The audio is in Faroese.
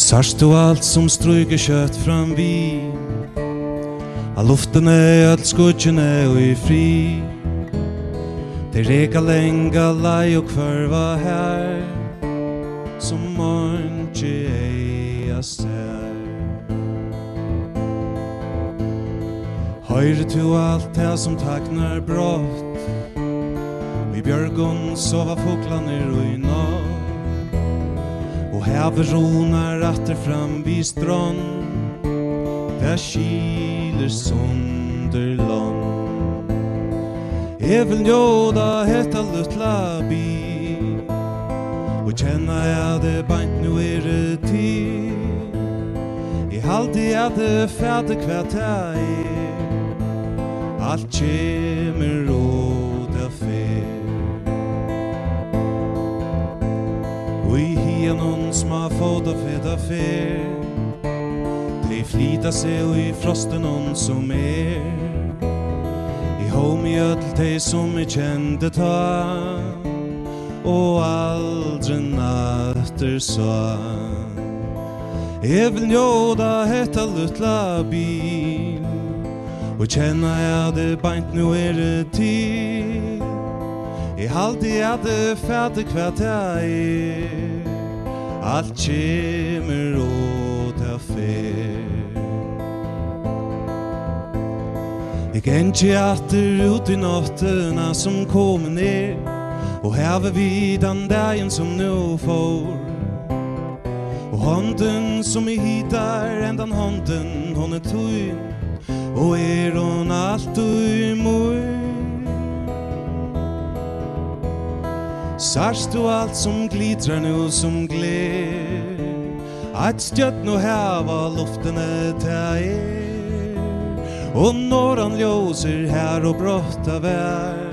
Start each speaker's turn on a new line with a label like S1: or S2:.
S1: Sarst du allt som stryker kött fram vi All luften allt skudgene och i fri Det reka länga laj och kvarva här Som månge eia ser Høyre du allt det som tagnar brott Vi björgon sova fåglaner och i natt Och havet ronar atter fram vid strand Där kiler sonder land Även joda hetta lutla bi Och känna jag det bant nu det tid I halde jag det färde kvart här Allt kommer råda fer Och i hienon små fåda feda fer De flita sig och i frosten någon som I hom i ödel de som kände ta Och aldrig natter sa Även joda hetta lutla bil Och känna jag det bant nu det tid I halde jag det färde kvart jag Allt kommer åt affär Jag gänge atter ut I notterna som kommer ner Och häver vid den dagen som nu får Och hånden som hittar ändan hånden hon tog Och hon allt i moj Sarst du allt som glitrar nu som gler Att stjött nu häva luften till Och norran ljóser här och brotta vär